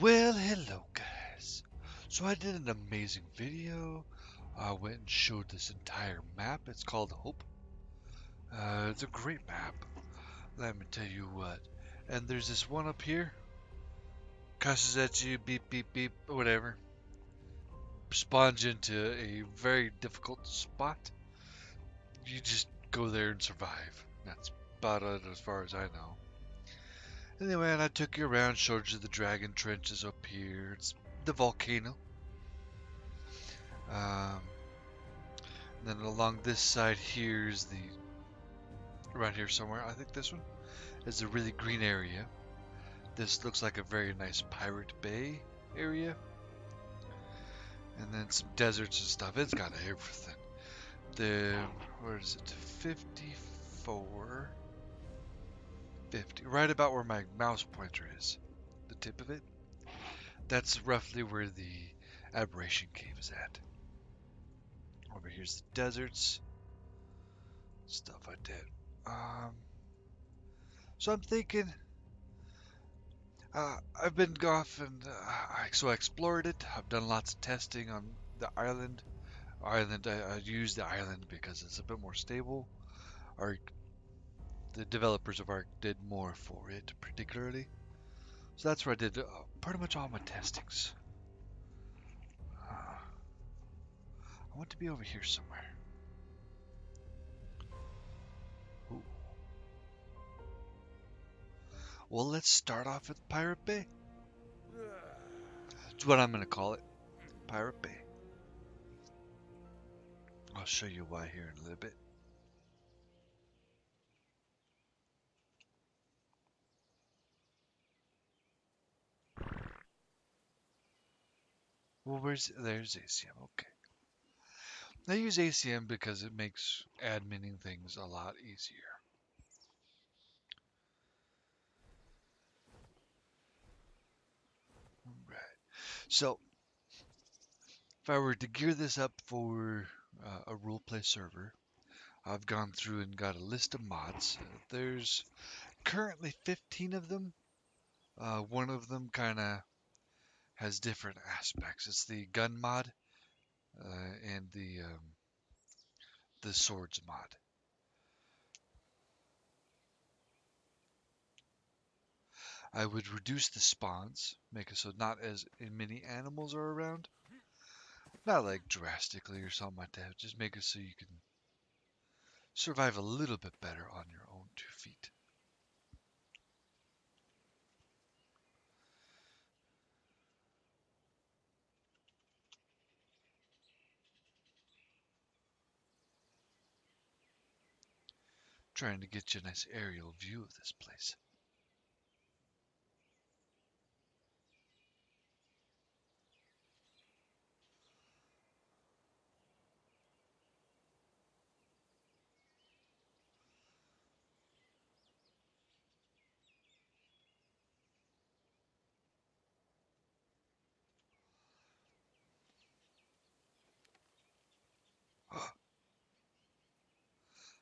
Well, hello guys. So I did an amazing video. I went and showed this entire map. It's called Hope. It's a great map. Let me tell you what. And there's this one up here. Cusses at you, beep, beep, beep, whatever. Spawns you into a very difficult spot. You just go there and survive. That's about it as far as I know. Anyway, and I took you around, showed you the dragon trenches up here. It's the volcano. Um, Then along this side here is around here somewhere, I think this one, is a really green area. This looks like a very nice pirate bay area. And then some deserts and stuff. It's got everything. Where is it? 54, 50, right about where my mouse pointer is. The tip of it. That's roughly where the aberration cave is at. Over here's the deserts. Stuff I did. So I'm thinking, I've been off and so I explored it. I've done lots of testing on the island. I use the island because it's a bit more stable. Arc, the developers of Arc did more for it, particularly. So that's where I did pretty much all my testings. I want to be over here somewhere. Ooh. Well, let's start off with Pirate Bay. That's what I'm going to call it. Pirate Bay. I'll show you why here in a little bit. Well, there's ACM. Okay. I use ACM because it makes adminning things a lot easier. Right. So, if I were to gear this up for a roleplay server, I've gone through and got a list of mods. There's currently 15 of them. One of them kind of has different aspects. It's the gun mod and the swords mod. I would reduce the spawns, make it so not as many animals are around. Not like drastically or something like that. Just make it so you can survive a little bit better on your own 2 feet. Trying to get you a nice aerial view of this place.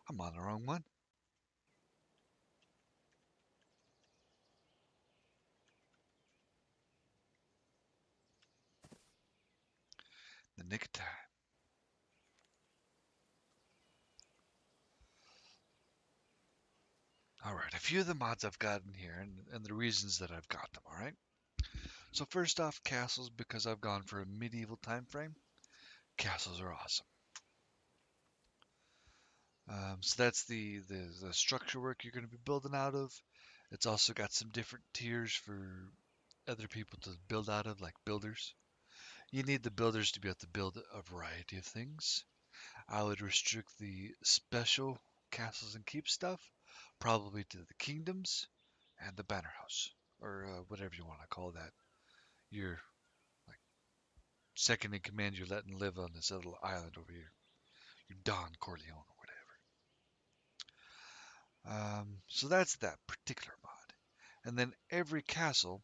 I'm on the wrong one. The nick of time. Alright, a few of the mods I've gotten here and the reasons that I've got them, alright? So first off, castles, because I've gone for a medieval time frame. Castles are awesome. So that's the structure work you're going to be building out of. It's also got some different tiers for other people to build out of, like builders. You need the builders to be able to build a variety of things. I would restrict the special castles and keep stuff probably to the kingdoms and the banner house, or whatever you want to call that. Your like second in command you're letting live on this little island over here. Your Don Corleone or whatever. So that's that particular mod. And then every castle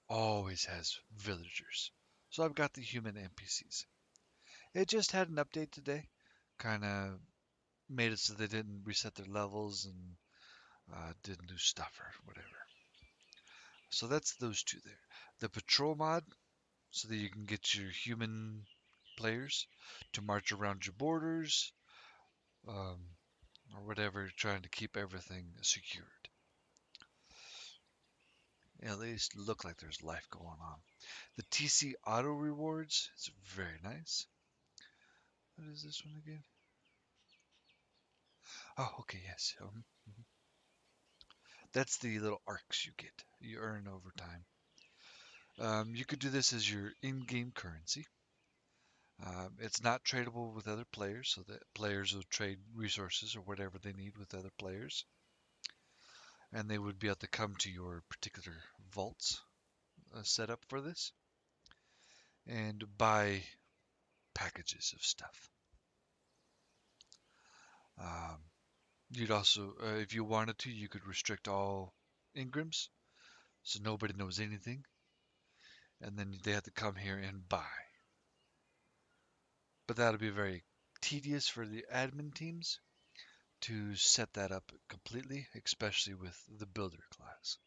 always has villagers. So I've got the human NPCs. It just had an update today. Kind of made it so they didn't reset their levels and did new stuff or whatever. So that's those two there. The patrol mod, so that you can get your human players to march around your borders, um, or whatever, trying to keep everything secured. At least look like there's life going on. The TC auto rewards is very nice. What is this one again? Oh, okay, yes. That's the little arcs you get. You earn over time. You could do this as your in-game currency. It's not tradable with other players, so that players will trade resources or whatever they need with other players, and they would be able to come to your particular vaults set up for this and buy packages of stuff. Um, you'd also, if you wanted to, you could restrict all engrams, so nobody knows anything, and then they have to come here and buy. But that'll be very tedious for the admin teams to set that up completely, especially with the builder class,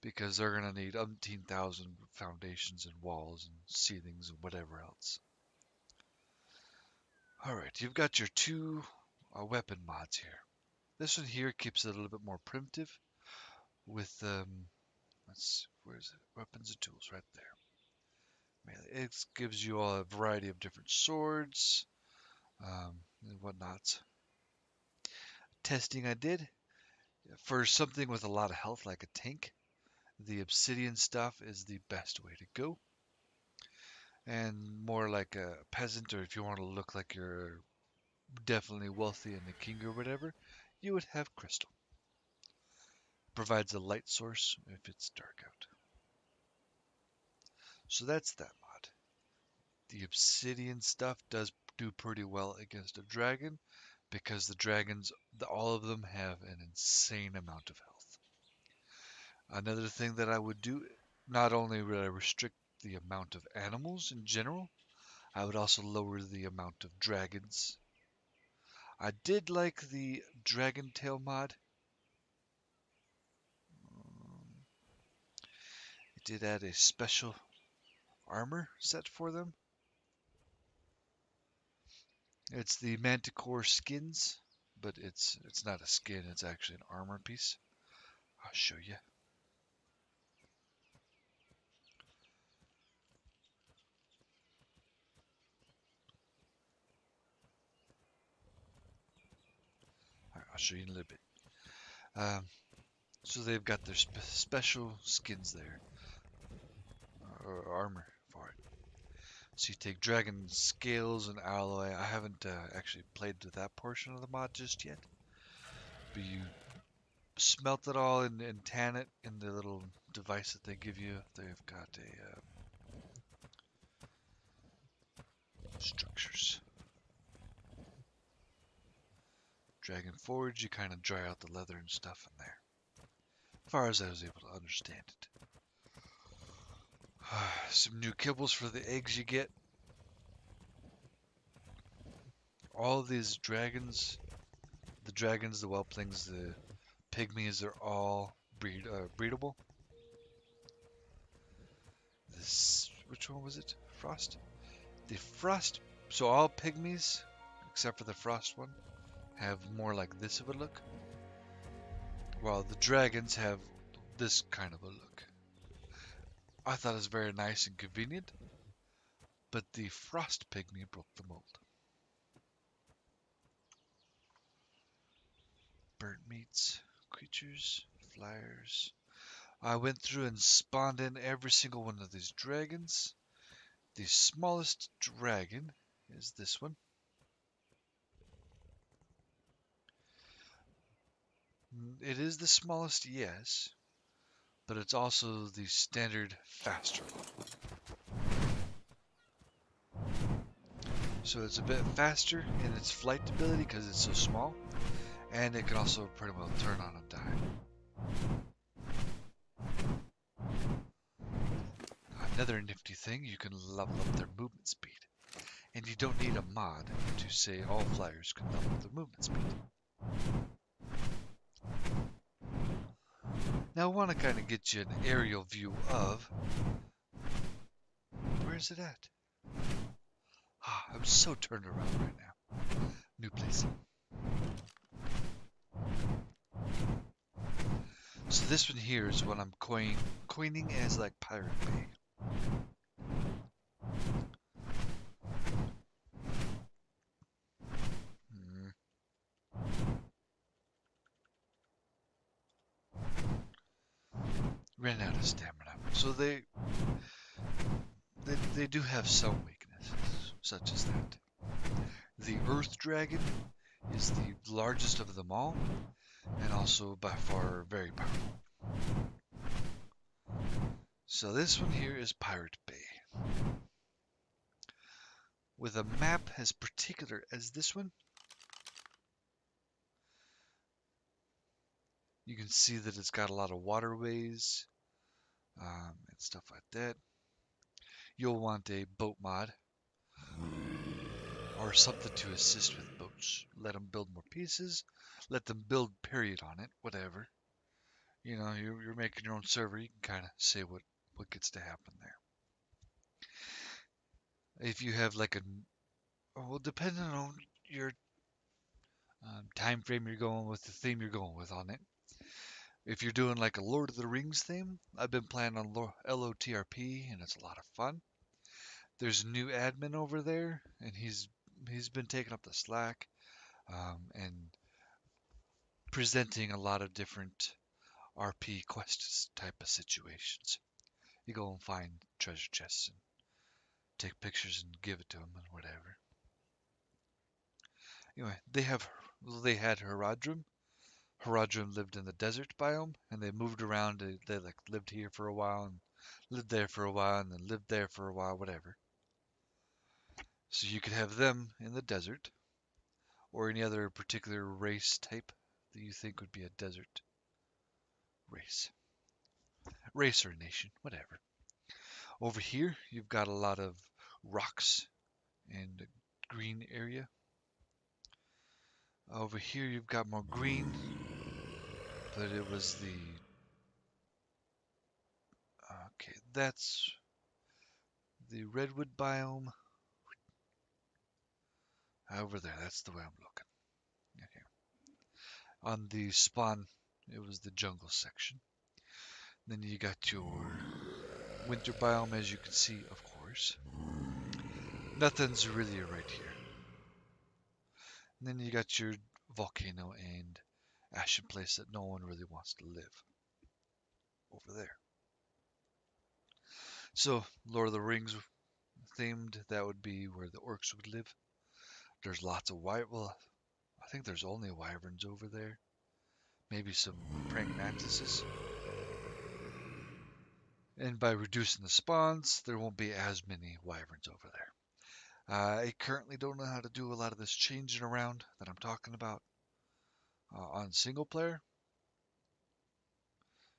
because they're going to need umpteen thousand foundations and walls and ceilings and whatever else. Alright, you've got your two weapon mods here. This one here keeps it a little bit more primitive with, where is it? Weapons and tools, right there. It gives you all a variety of different swords and whatnot. Testing I did, for something with a lot of health like a tank, the obsidian stuff is the best way to go. And more like a peasant, or if you want to look like you're definitely wealthy and a king or whatever, you would have crystal. Provides a light source if it's dark out. So that's that mod. The obsidian stuff does do pretty well against a dragon because the dragons, all of them have an insane amount of health. Another thing that I would do, not only would I restrict the amount of animals in general, I would also lower the amount of dragons. I did like the dragon tail mod. It did add a special armor set for them. It's the manticore skins, but it's not a skin, it's actually an armor piece. I'll show you. I'll show you in a little bit. So they've got their special skins there, or armor for it. So you take dragon scales and alloy. I haven't actually played with that portion of the mod just yet, but you smelt it all and tan it in the little device that they give you. They've got a structures. Dragon Forge, you kind of dry out the leather and stuff in there. As far as I was able to understand it. Some new kibbles for the eggs you get. All these dragons, the whelplings, the pygmies, are all breedable. This, which one was it? Frost? The frost, so all pygmies, except for the frost one, have more like this of a look, while the dragons have this kind of a look. I thought it was very nice and convenient, but the frost pygmy broke the mold. Burnt meats, creatures, flyers. I went through and spawned in every single one of these dragons. The smallest dragon is this one. It is the smallest, yes, but it's also the standard faster one. So it's a bit faster in its flight ability because it's so small, and it can also pretty well turn on a dime. Another nifty thing, you can level up their movement speed. And you don't need a mod to say all flyers can level up their movement speed. Now I want to kind of get you an aerial view of, where is it at? Ah, I'm so turned around right now. New place. So this one here is what I'm coining as like Pirate Bay. Hmm. Ran out of stamina. So they do have some weaknesses, such as that. The Earth Dragon is the largest of them all, and also by far very powerful. So this one here is Pirate Bay. With a map as particular as this one, you can see that it's got a lot of waterways and stuff like that. You'll want a boat mod or something to assist with boats. Let them build more pieces. Let them build period on it, whatever. You know, you're making your own server. You can kind of say what gets to happen there. If you have like a, well, depending on your time frame you're going with, the theme you're going with on it. If you're doing like a Lord of the Rings theme, I've been playing on LOTRP, and it's a lot of fun. There's a new admin over there, and he's been taking up the slack and presenting a lot of different RP quest type of situations. You go and find treasure chests and take pictures and give it to them and whatever. Anyway, they had Haradrim. Haradrim lived in the desert biome, and they moved around. They like lived here for a while and lived there for a while and then lived there for a while, whatever. So you could have them in the desert, or any other particular race type that you think would be a desert race. Race or nation, whatever. Over here, you've got a lot of rocks and green area. Over here, you've got more green, but it was the. Okay, that's the redwood biome. Over there, that's the way I'm looking. Okay. On the spawn, it was the jungle section. Then you got your winter biome, as you can see, of course. Nothing's really right here. And then you got your volcano and ashen place that no one really wants to live over there. So, Lord of the Rings themed, that would be where the orcs would live. There's lots of well, I think there's only wyverns over there. Maybe some praying mantises. And by reducing the spawns, there won't be as many wyverns over there. I currently don't know how to do a lot of this changing around that I'm talking about on single player.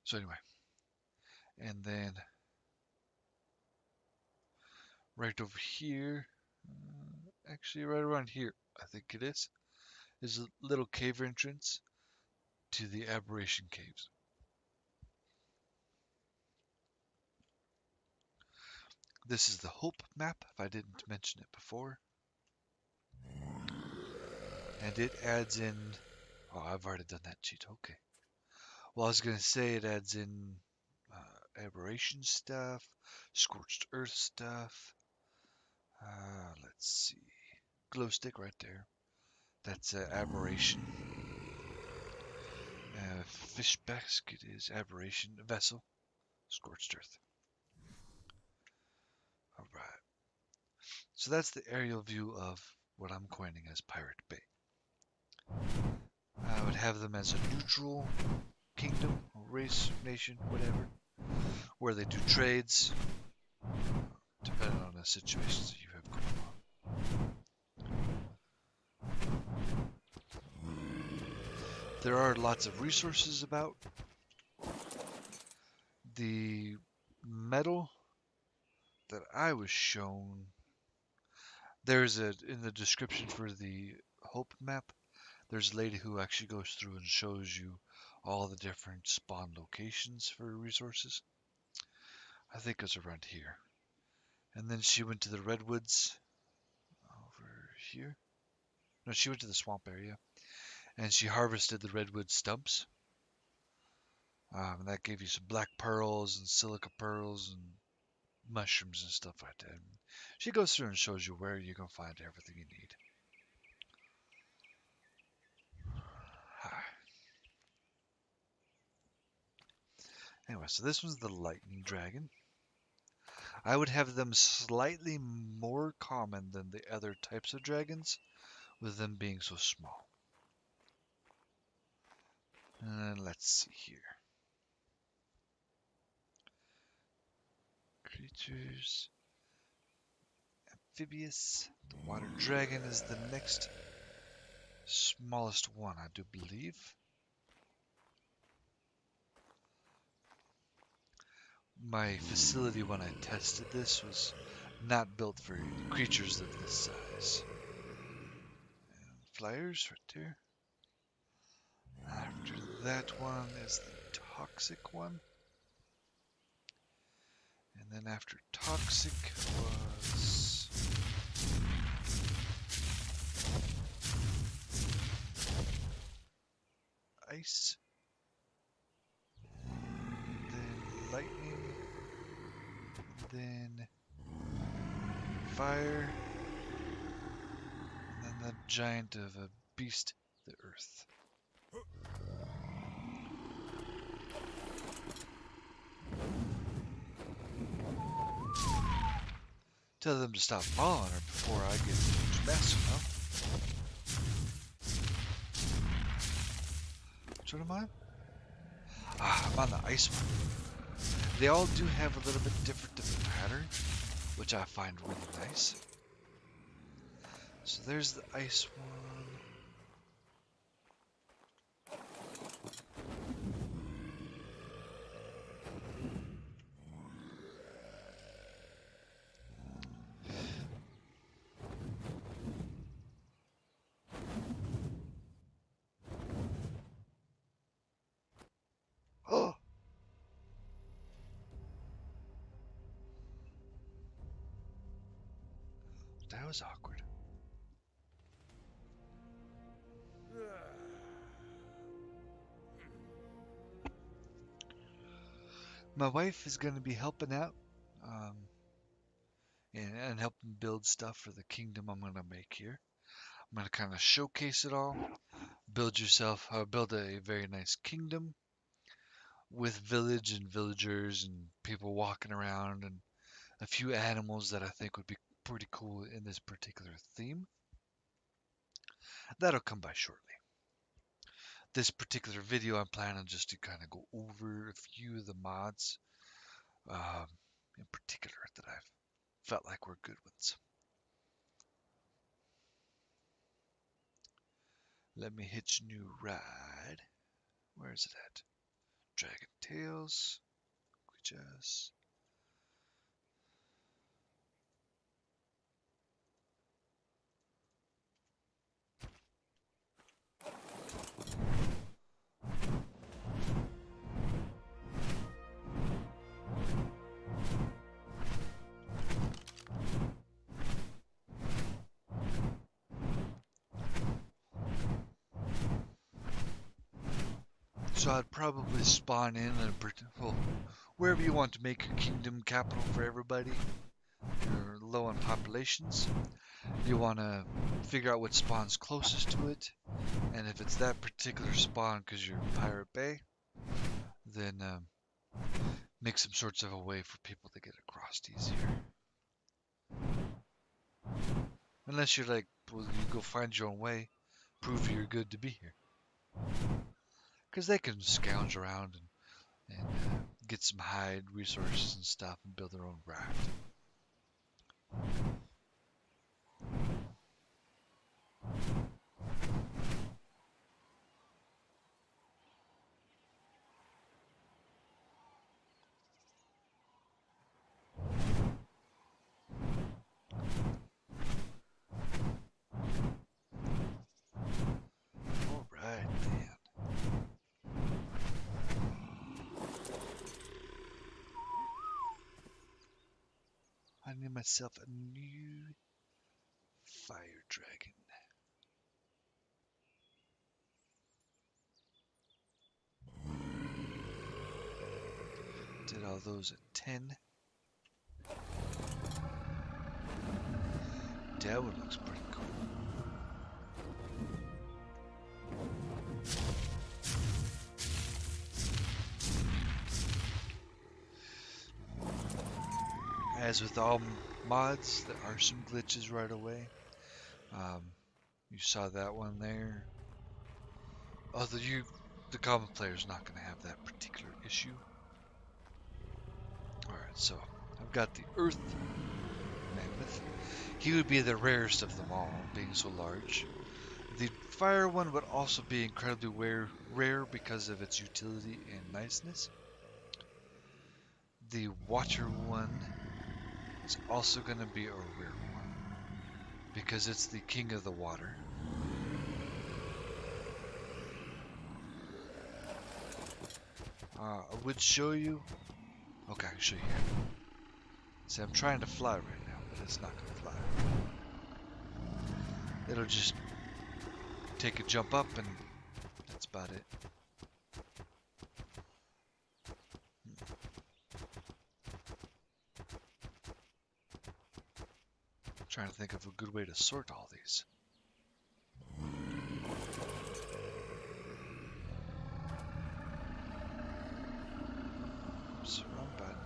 So anyway, and then right over here, actually right around here, I think it is a little cave entrance to the Aberration Caves. This is the Hope map, if I didn't mention it before. And it adds in, oh, I've already done that cheat, okay. Well, I was going to say it adds in Aberration stuff, Scorched Earth stuff. Let's see. Glow stick right there. That's Aberration. Fish basket is Aberration. Vessel, Scorched Earth. Alright. So that's the aerial view of what I'm coining as Pirate Bay. I would have them as a neutral kingdom, race, nation, whatever, where they do trades, depending on the situations that you have going on. There are lots of resources about. The metal that I was shown, there's in the description for the Hope map, there's a lady who actually goes through and shows you all the different spawn locations for resources. I think it was around here. And then she went to the redwoods over here. No, she went to the swamp area and she harvested the redwood stumps. And that gave you some black pearls and silica pearls and mushrooms and stuff like that. And she goes through and shows you where you can find everything you need. Anyway, so this one's the lightning dragon. I would have them slightly more common than the other types of dragons, with them being so small. And let's see here. Creatures. Amphibious. The water dragon is the next smallest one, I do believe. My facility when I tested this was not built for creatures of this size. And flyers right there. After that one is the toxic one. And then after toxic was ice. Then lightning. Then fire. And then the giant of a beast, the earth. Tell them to stop following her before I get too messy, Which one am I? I'm on the ice one. They all do have a little bit different of a pattern, which I find really nice. So there's the ice one. Oh! That was awkward. My wife is going to be helping out and helping build stuff for the kingdom I'm going to make here. I'm going to kind of showcase it all. Build a very nice kingdom with village and villagers and people walking around and a few animals that I think would be pretty cool in this particular theme. That'll come by shortly. This particular video, I'm planning just to kind of go over a few of the mods in particular that I've felt like were good ones. Let me hitch new ride. Where is it at? Dragon Tails. Just So I'd probably spawn in and wherever you want to make your kingdom capital for everybody. You're low on populations. You want to figure out what spawn's closest to it, and if it's that particular spawn because you're in Pirate Bay, then make some sorts of a way for people to get across easier. Unless you're like, well, you go find your own way, prove you're good to be here. Because they can scrounge around and get some hide resources and stuff and build their own raft. Alright then. Finding myself a new fire dragon. Did all those at 10. That one looks pretty cool. As with all mods, there are some glitches right away. You saw that one there. Although the common player is not going to have that particular issue. Alright, so I've got the Earth Mammoth. He would be the rarest of them all, being so large. The Fire one would also be incredibly rare because of its utility and niceness. The Water one is also going to be a rare one because it's the king of the water. I would show you. Okay, I can show you here. See, I'm trying to fly right now, but it's not going to fly. It'll just take a jump up, and that's about it. I'm trying to think of a good way to sort all these. Oops, wrong button.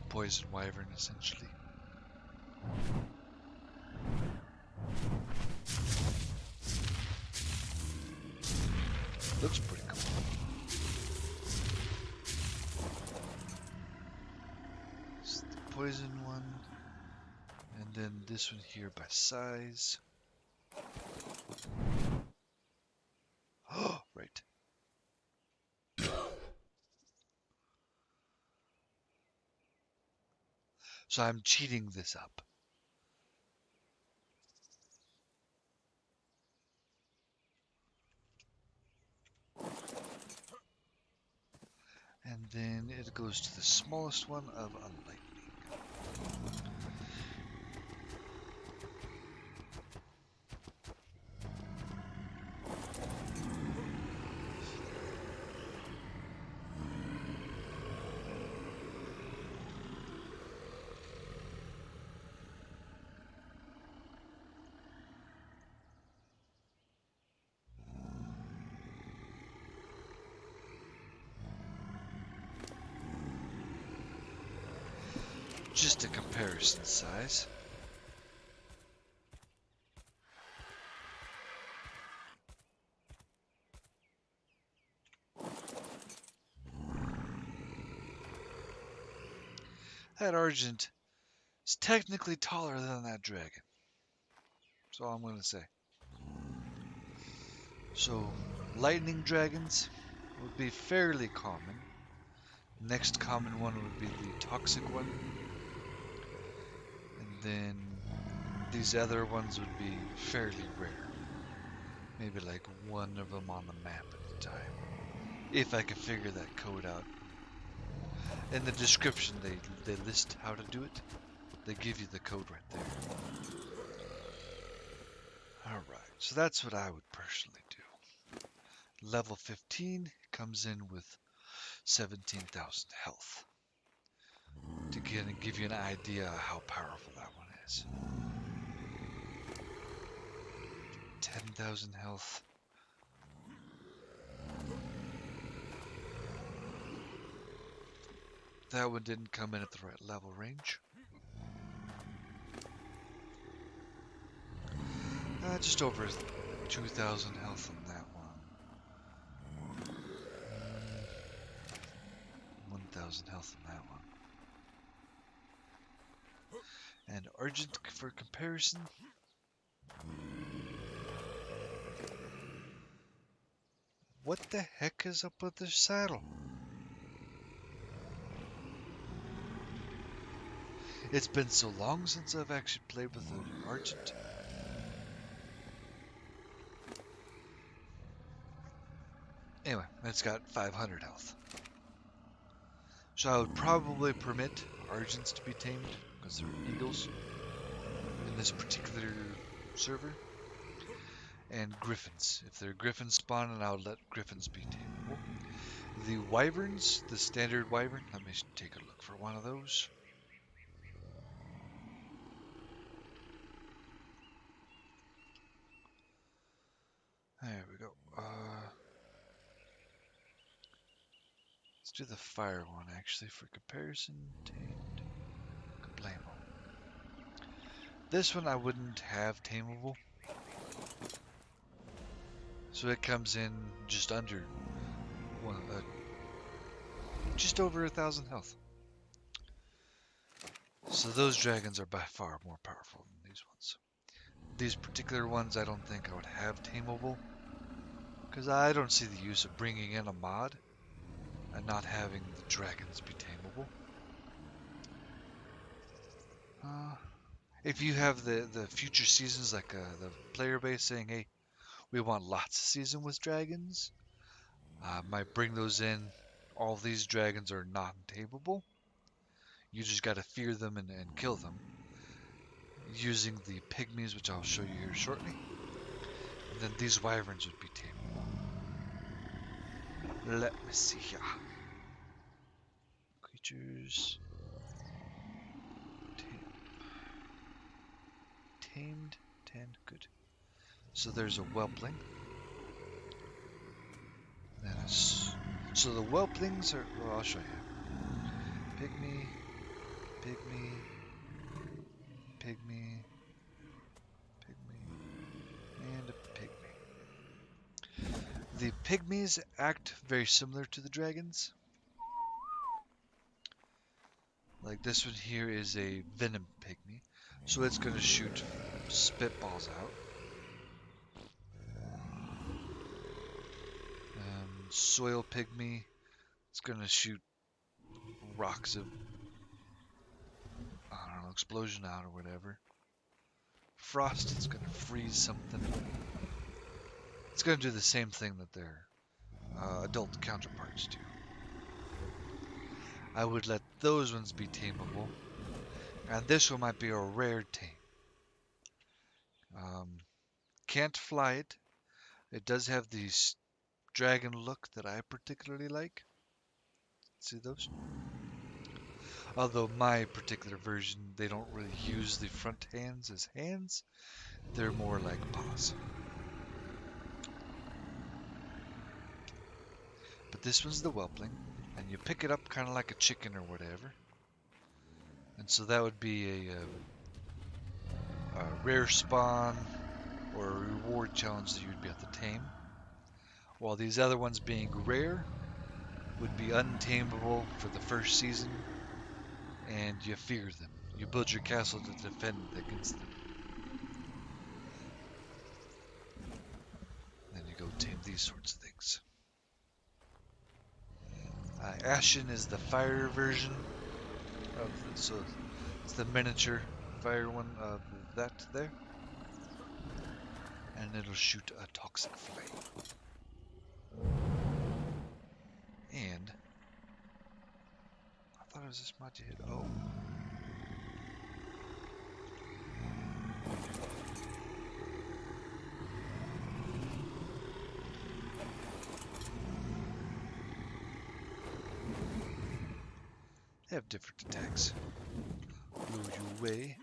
Poison wyvern, essentially. Looks pretty cool. It's the poison one, and then this one here by size. Oh, right. So I'm cheating this up. And then it goes to the smallest one of Unlightning. Just a comparison size. That Argent is technically taller than that dragon. That's all I'm going to say. So, lightning dragons would be fairly common. Next common one would be the toxic one. And then these other ones would be fairly rare. Maybe like one of them on the map at a time. If I can figure that code out. In the description they list how to do it. They give you the code right there. Alright, so that's what I would personally do. Level 15 comes in with 17,000 health. To give you an idea of how powerful that one is. 10,000 health. That one didn't come in at the right level range. Just over 2,000 health on that one. 1,000 health on that one. And Argent, for comparison, what the heck is up with this saddle? It's been so long since I've actually played with an Argent. Anyway, it's got 500 health. So I would probably permit Argents to be tamed, because they're eagles in this particular server. And Griffins. If they're Griffin spawning, I would let Griffins be tameable. The Wyverns, the standard Wyvern, let me take a look for one of those. There we go. Let's do the fire one actually for comparison. Tamed Kablamo. This one I wouldn't have tameable. So it comes in just under just over 1,000 health. So those dragons are by far more powerful than these ones. These particular ones I don't think I would have tameable, because I don't see the use of bringing in a mod and not having the dragons be tameable. If you have the future seasons, like the player base saying, hey, we want lots of season with dragons, might bring those in. All these dragons are non-tameable. You just got to fear them and kill them using the pygmies, which I'll show you here shortly. And then these wyverns would be tameable. Let me see here. Creatures. Tamed 10. Good. So there's a whelpling. Then so the whelplings are. Well, I'll show you. Pygmy, pygmy, pygmy, pygmy, and a pygmy. The pygmies act very similar to the dragons. Like this one here is a venom pygmy, so it's going to shoot spitballs out. Soil pygmy, it's going to shoot rocks of, I don't know, explosion out or whatever. Frost, it's going to freeze something. It's going to do the same thing that their adult counterparts do. I would let those ones be tameable, and this one might be a rare tame. Can't fly it. It does have the dragon look that I particularly like. See those? Although my particular version, they don't really use the front hands as hands. They're more like paws. But this one's the whelpling, and you pick it up kind of like a chicken or whatever. And so that would be a rare spawn or a reward challenge that you'd be able to tame. While these other ones being rare would be untamable for the first season, and you fear them. You build your castle to defend against them. Then you go tame these sorts of things. Ashen is the fire version of so it's the miniature fire one of that there, and it'll shoot a toxic flame. And I thought it was this mod you hit. Oh. They have different attacks. Blow you away.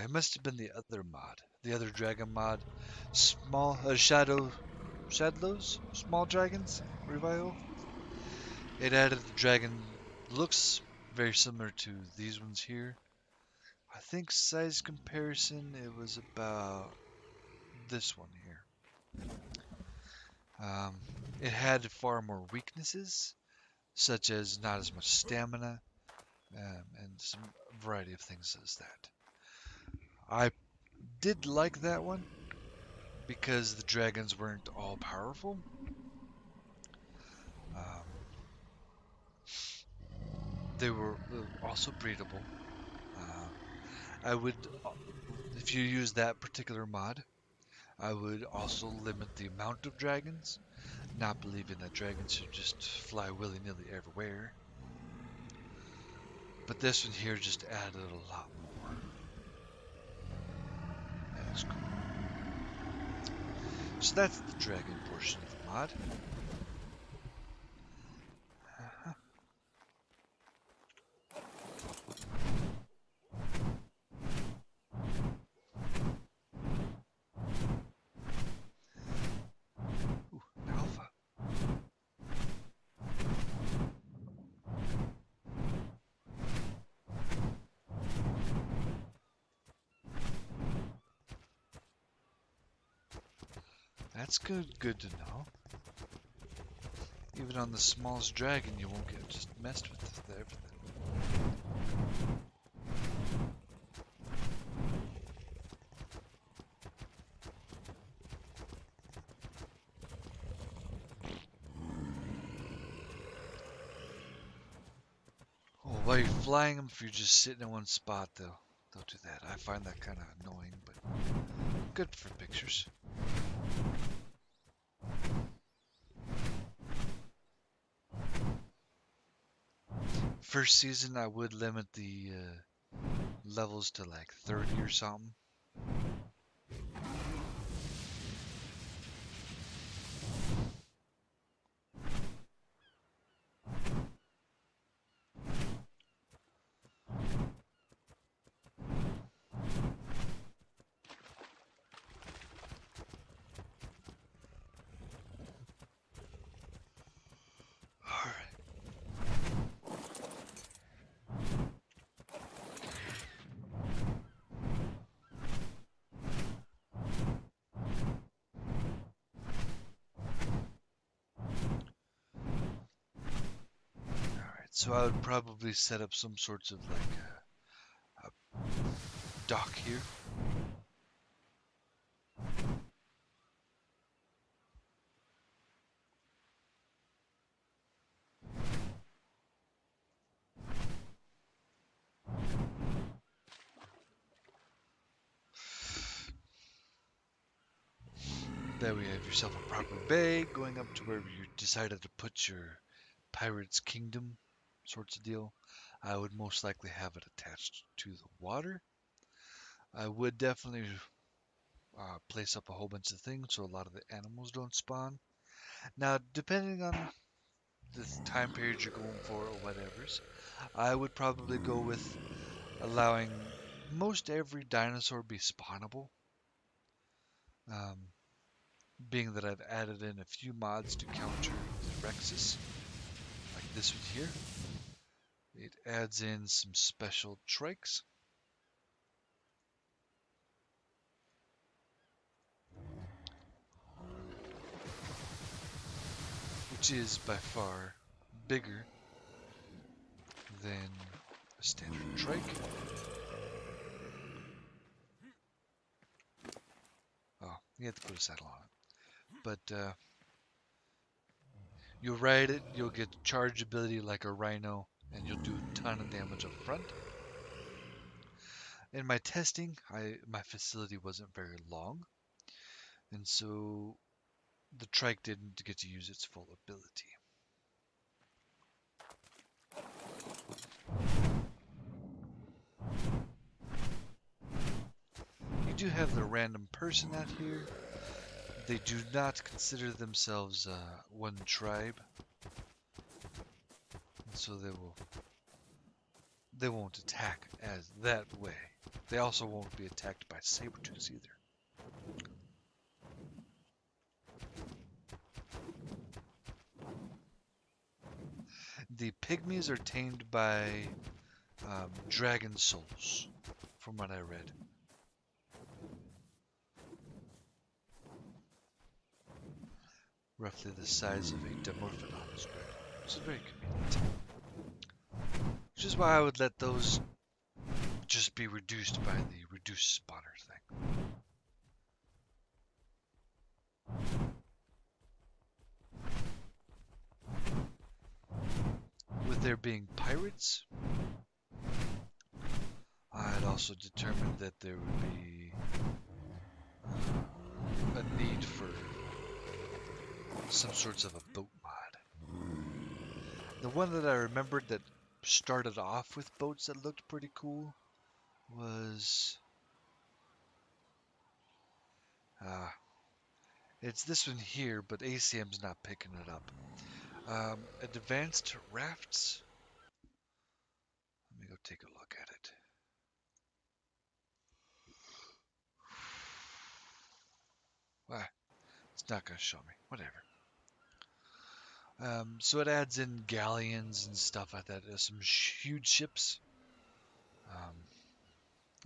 It must have been the other mod, the other dragon mod. Small shadows, small dragons revival. It added the dragon looks very similar to these ones here. I think size comparison, it was about this one here. It had far more weaknesses, such as not as much stamina, and some variety of things as that. I Did like that one because the dragons weren't all powerful. Um, they were also breedable. Um, I would, if you use that particular mod, I would also limit the amount of dragons, not believing that dragons should just fly willy-nilly everywhere. But this one here just added a lot more. That is cool. So that's the dragon portion of the mod. Uh-huh. Ooh, an alpha. That's good to know. Even on the smallest dragon, you won't get just messed with everything. Oh, while you're flying them, if you're just sitting in one spot, they'll do that. I find that kind of annoying, but good for pictures. First season, I would limit the levels to like 30 or something. Alright, so I would probably set up some sorts of like a dock here. There we have yourself a proper bay going up to where you decided to put your pirate's kingdom sorts of deal. I would most likely have it attached to the water. I would definitely place up a whole bunch of things so a lot of the animals don't spawn. Now, depending on the time period you're going for or whatever's, I would probably go with allowing most every dinosaur be spawnable. Um, being that I've added in a few mods to counter the Rexus, like this one here. It adds in some special trikes. Which is by far bigger than a standard trike. Oh, you have to put a saddle on it. But you'll ride it, you'll get charge ability like a rhino, and you'll do a ton of damage up front. In my testing, my facility wasn't very long, and so the trike didn't get to use its full ability. You do have the random person out here. They do not consider themselves one tribe, and so they won't attack as that way. They also won't be attacked by saber-tooths either. The pygmies are tamed by dragon souls, from what I read. Roughly the size of a Dimorphodon squid, which is very convenient. Which is why I would let those just be reduced by the reduced spawner thing. With there being pirates, I had also determined that there would be a need for some sorts of a boat mod. The one that I remembered that started off with boats that looked pretty cool was uh, it's this one here, but ACM's not picking it up. Advanced rafts. Let me go take a look at it. Ah, it's not going to show me. Whatever. So it adds in galleons and stuff like that. There's some huge ships.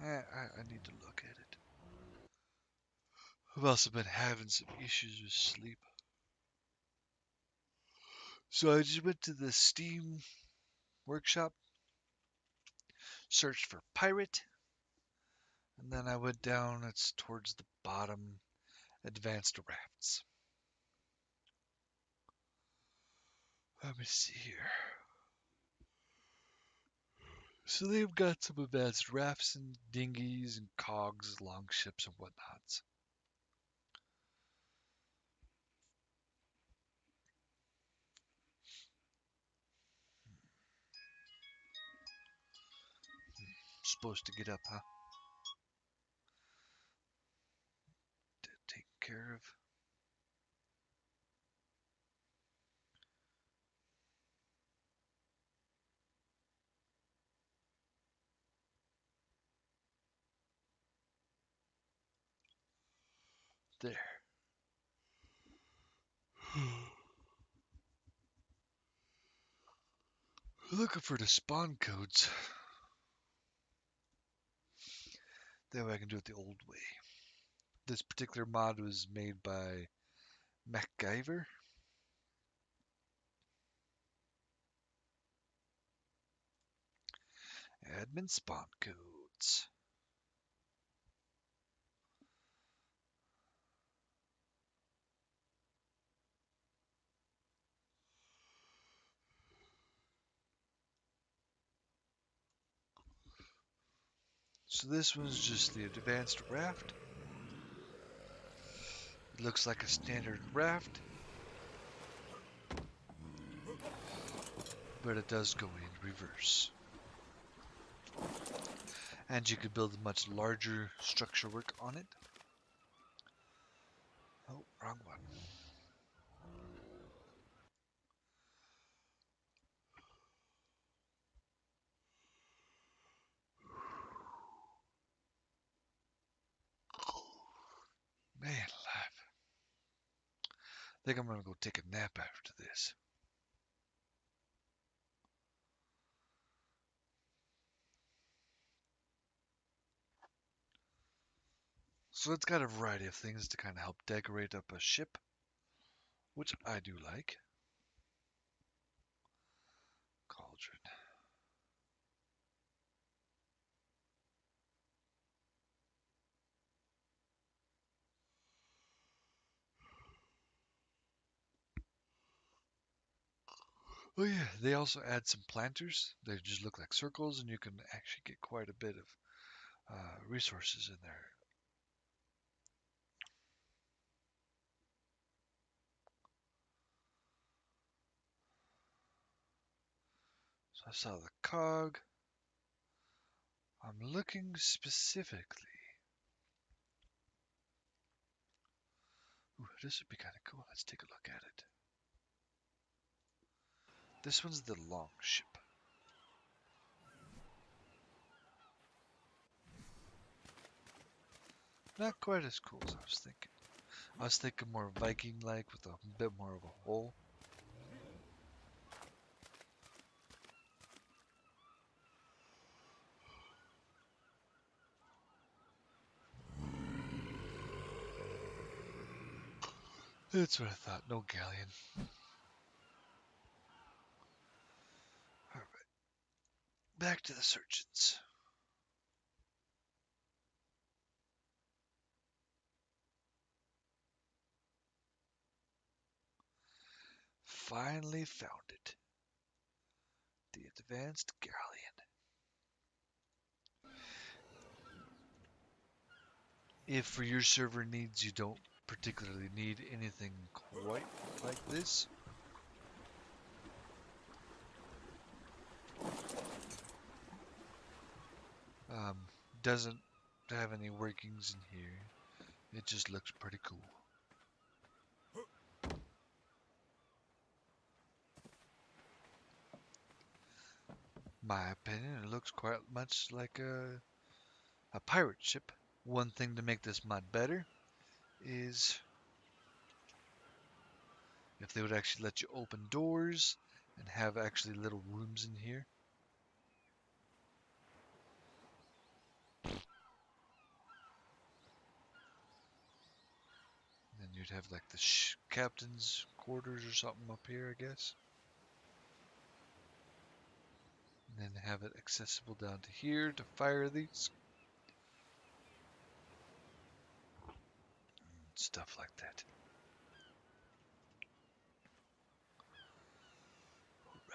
I need to look at it. I've also been having some issues with sleep. So I just went to the Steam workshop, searched for pirate, and then I went down, it's towards the bottom, advanced rafts. Let me see here. So they've got some advanced rafts and dinghies and cogs, longships and whatnots. Supposed to get up, huh? Taken care of. There. Looking for the spawn codes. That way I can do it the old way. This particular mod was made by MacGyver. Admin spawn codes. So this one's just the advanced raft. It looks like a standard raft, but it does go in reverse. And you could build a much larger structure work on it. Oh, wrong one. Man alive. I think I'm gonna go take a nap after this. So it's got a variety of things to kind of help decorate up a ship, which I do like. Cauldron. Oh yeah, they also add some planters. They just look like circles, and you can actually get quite a bit of resources in there. So I saw the cog. I'm looking specifically. Ooh, this would be kind of cool. Let's take a look at it. This one's the long ship. Not quite as cool as I was thinking. I was thinking more Viking-like with a bit more of a hole. That's what I thought. No galleon. Alright. Back to the surgeons. finally found it. The advanced galleon. If for your server needs you don't particularly need anything quite like this, um, doesn't have any workings in here. It just looks pretty cool. My opinion, it looks quite much like a pirate ship. One thing to make this mod better is if they would actually let you open doors and have actually little rooms in here. Then you'd have like the captain's quarters or something up here, I guess. And then have it accessible down to here to fire these. Stuff like that.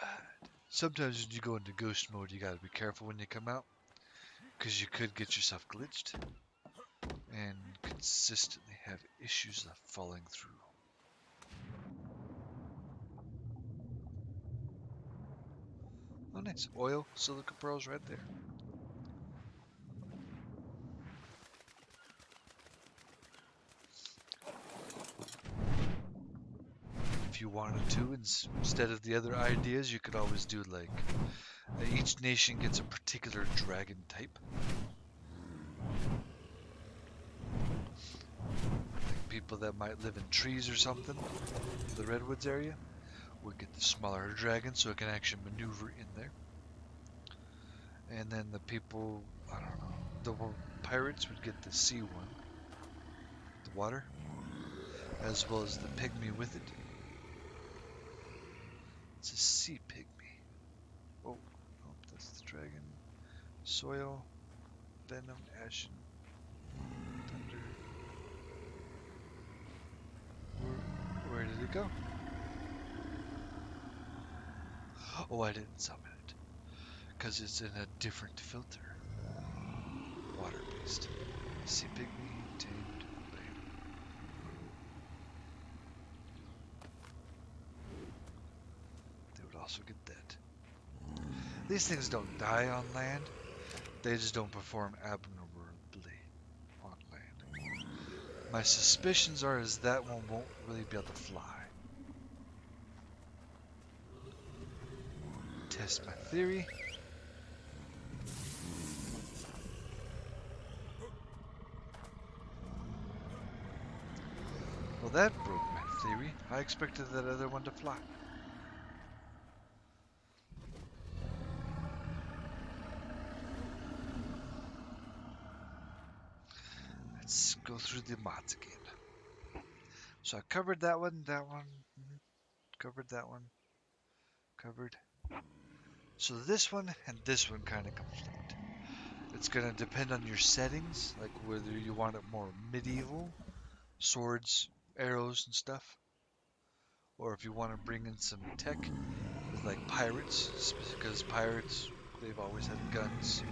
Right. Sometimes when you go into ghost mode, you gotta be careful when you come out, because you could get yourself glitched and consistently have issues of falling through. Oh, nice. Oil, silica pearls right there. If you wanted to, instead of the other ideas, you could always do like each nation gets a particular dragon type. Like people that might live in trees or something, the redwoods area, would get the smaller dragon so it can actually maneuver in there. And then the people, I don't know, the pirates would get the sea one, the water, as well as the pygmy with it. It's a sea pygmy. Oh, that's the dragon. Soil, venom, ashen, thunder. Where did it go? Oh, I didn't summon it. Because it's in a different filter. Water-based. Sea pygmy, tamed, lame. They would also get that. These things don't die on land. They just don't perform abnormally on land. My suspicions are is that one won't really be able to fly. Test my theory. Well, that broke my theory. I expected that other one to fly. Let's go through the mods again. So I covered that one, covered that one, covered. So this one and this one kind of conflict. It's going to depend on your settings, like whether you want it more medieval, swords, arrows, and stuff, or if you want to bring in some tech with like pirates, because pirates, they've always had guns.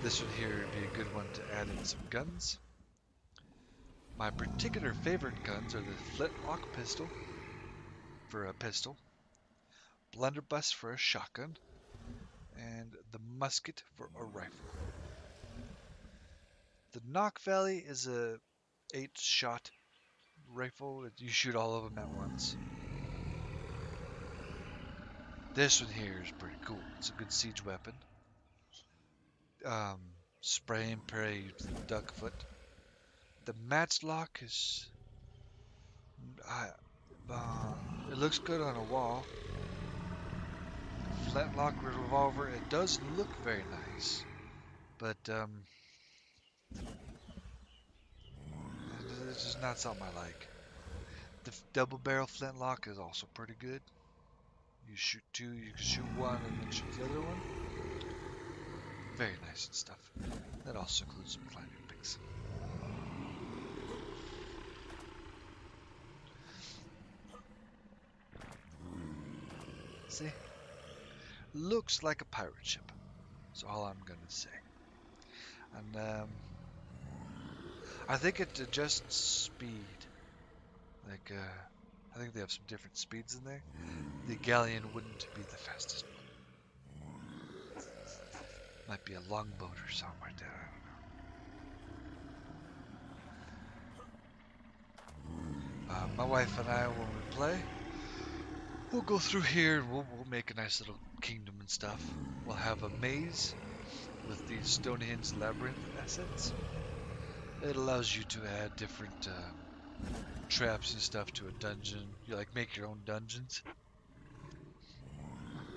This one here would be a good one to add in some guns. My particular favorite guns are the flintlock pistol for a pistol, blunderbuss for a shotgun, and the musket for a rifle. The Knock Valley is a 8-shot rifle. You shoot all of them at once. This one here is pretty cool. It's a good siege weapon. Spray and pray duck foot. The matchlock is... it looks good on a wall. Flintlock revolver, it does look very nice. But, it's just not something I like. The double barrel flintlock is also pretty good. You shoot two, you can shoot one and then shoot the other one. Very nice and stuff. That also includes some climbing picks. See? Looks like a pirate ship. That's all I'm gonna say. And I think it adjusts speed. Like, I think they have some different speeds in there. The galleon wouldn't be the fastest one. Might be a longboat or something like that. I don't know. My wife and I, when we play, we'll go through here and we'll make a nice little kingdom and stuff. We'll have a maze with these Stonehenge labyrinth assets. It allows you to add different traps and stuff to a dungeon. You like make your own dungeons.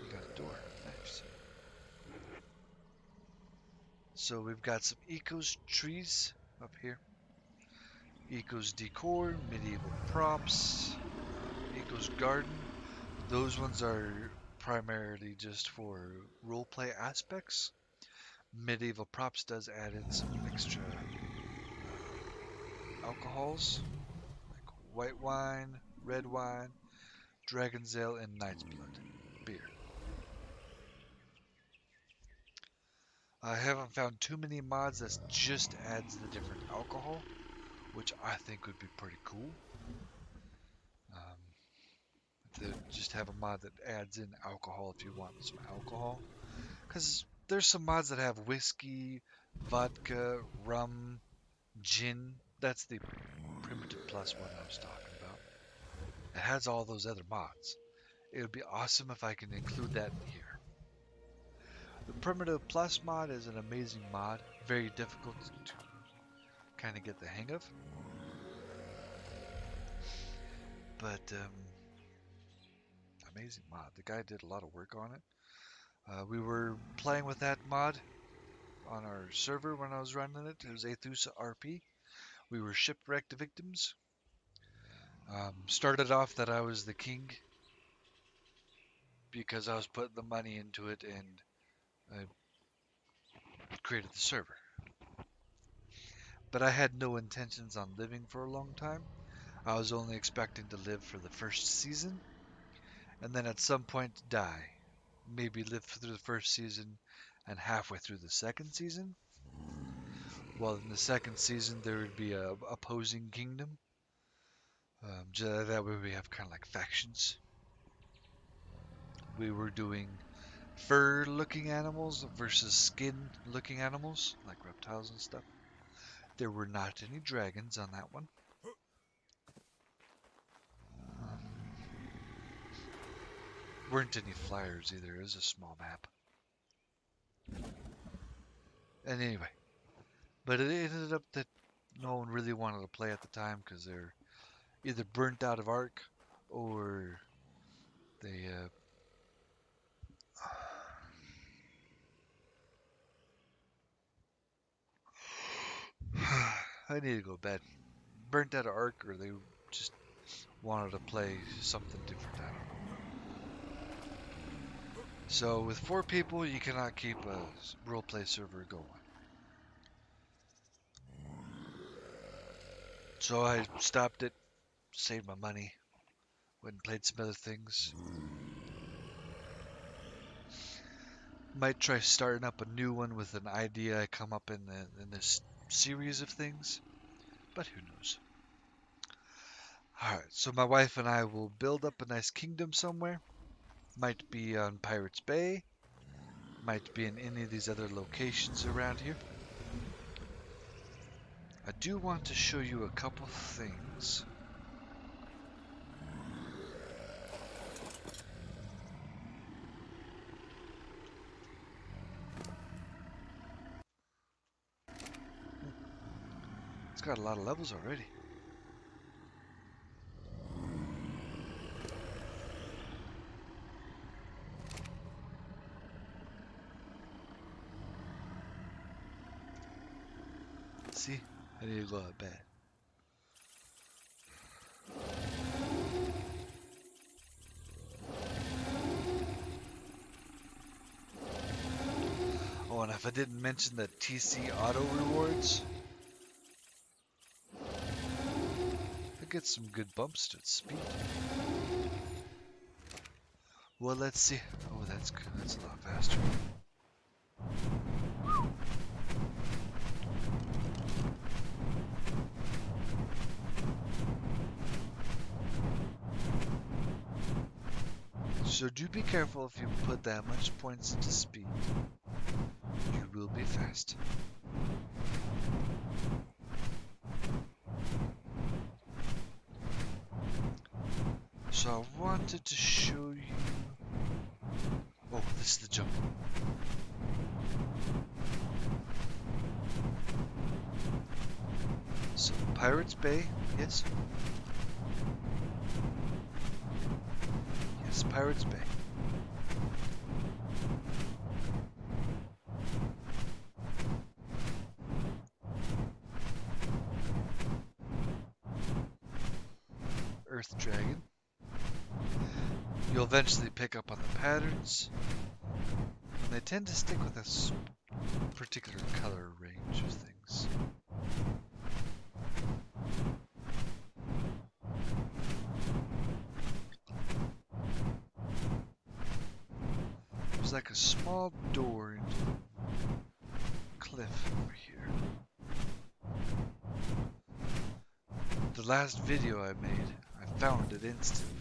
You got a door. Nice. So we've got some Eco's trees up here. Eco's decor, medieval props, Eco's garden. Those ones are primarily just for roleplay aspects. Medieval props does add in some extra alcohols, like white wine, red wine, dragon's ale, and knight's blood beer. I haven't found too many mods that just adds the different alcohol, which I think would be pretty cool. To just have a mod that adds in alcohol if you want some alcohol. Because there's some mods that have whiskey, vodka, rum, gin. That's the Primitive Plus one I was talking about. It has all those other mods. It would be awesome if I can include that in here. The Primitive Plus mod is an amazing mod. Very difficult to kind of get the hang of. But, amazing mod. The guy did a lot of work on it. We were playing with that mod on our server when I was running it. It was Aithusa RP. We were shipwrecked victims. Started off that I was the king because I was putting the money into it and I created the server. But I had no intentions on living for a long time. I was only expecting to live for the first season and then at some point die. Maybe live through the first season and halfway through the second season. Well, in the second season, there would be a opposing kingdom. That way we have kind of like factions. We were doing fur-looking animals versus skin-looking animals, like reptiles and stuff. There were not any dragons on that one. Weren't any flyers either. It was a small map. And anyway, but it ended up that no one really wanted to play at the time because they're either burnt out of Ark or they I need to go to bed. Burnt out of Ark or they just wanted to play something different. I don't know. So with 4 people, you cannot keep a roleplay server going. So I stopped it, saved my money, went and played some other things. Might try starting up a new one with an idea I come up in this series of things, but who knows. Alright, so my wife and I will build up a nice kingdom somewhere. Might be on Pirates Bay, might be in any of these other locations around here. I do want to show you a couple things. It's got a lot of levels already. See? I need to go to bed. Oh, and if I didn't mention the TC auto rewards, I get some good bumps to speed. Well, let's see. Oh, that's good. That's a lot faster. So do be careful if you put that much points into speed. You will be fast. So I wanted to show you... Oh, this is the jungle. So, Pirates Bay, yes? Yes, Pirates Bay. Earth Dragon. You'll eventually pick up on the patterns. And they tend to stick with a particular color range of things. There's like a small door into the cliff over here. The last video I made, I found it instantly.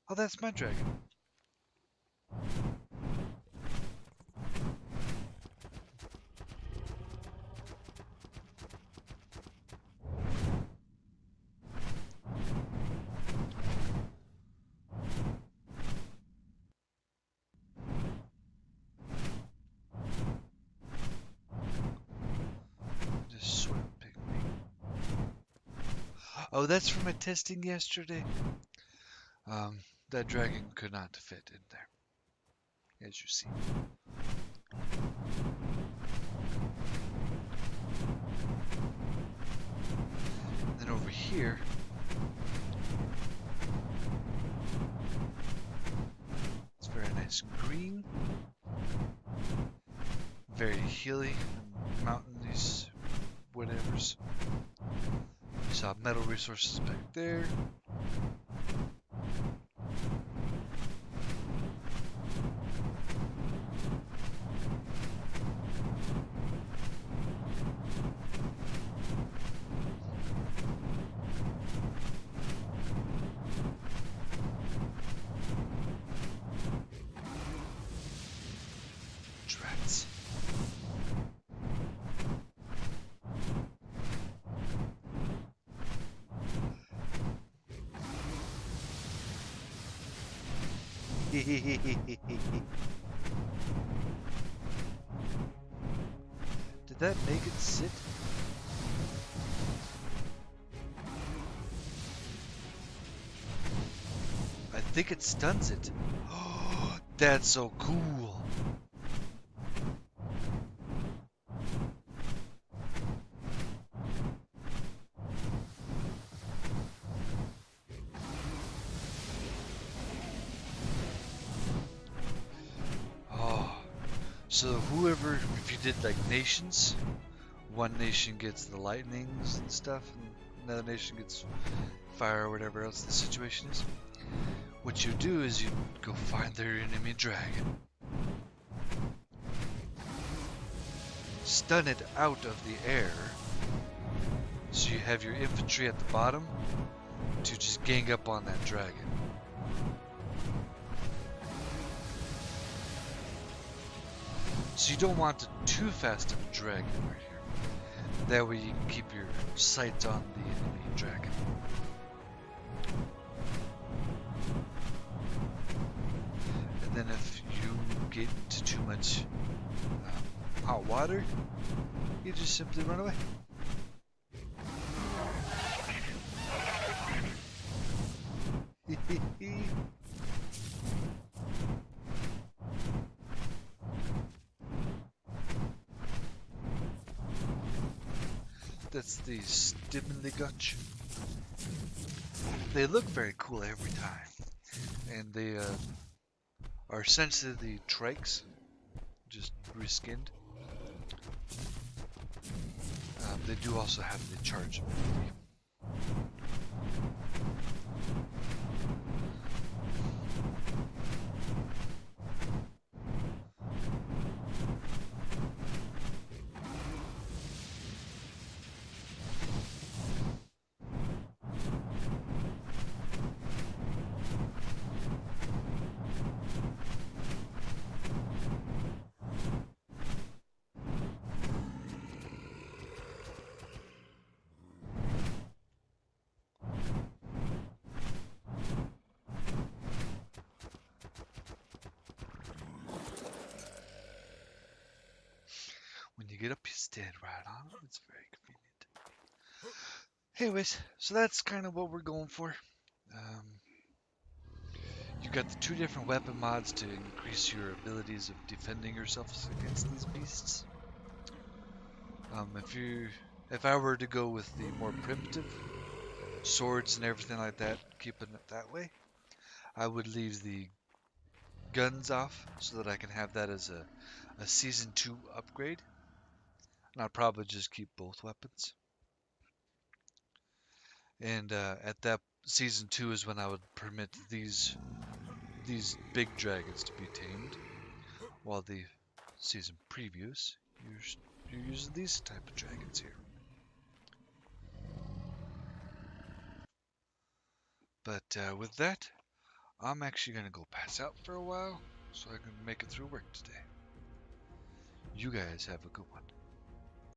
Oh, that's my dragon. Just swim pygmy. Oh, that's from my testing yesterday. That dragon could not fit in there, as you see. Then over here, it's very nice green, very hilly, and mountainous, whatevers. You saw metal resources back there. Drats. Did that make it sit? I think it stuns it. Oh, that's so cool. So whoever, if you did like nations, one nation gets the lightnings and stuff, and another nation gets fire or whatever else the situation is. What you do is you go find their enemy dragon, stun it out of the air, so you have your infantry at the bottom to just gang up on that dragon. So you don't want too fast of a dragon right here. That way you can keep your sights on the enemy dragon. And then if you get into too much hot water, you just simply run away. That's the Stimligutch. They look very cool every time, and they are sensitive to the trikes, just reskinned. They do also have the charge ability. When you get up, you stand right on them. It's very convenient. Anyways, so that's kind of what we're going for. Um, you've got the two different weapon mods to increase your abilities of defending yourself against these beasts. If I were to go with the more primitive swords and everything like that, keeping it that way, I would leave the guns off so that I can have that as a season 2 upgrade. And I'd probably just keep both weapons. And at that season 2 is when I would permit these big dragons to be tamed, while the season previous you're using these type of dragons here. But with that, I'm actually gonna go pass out for a while so I can make it through work today. You guys have a good one.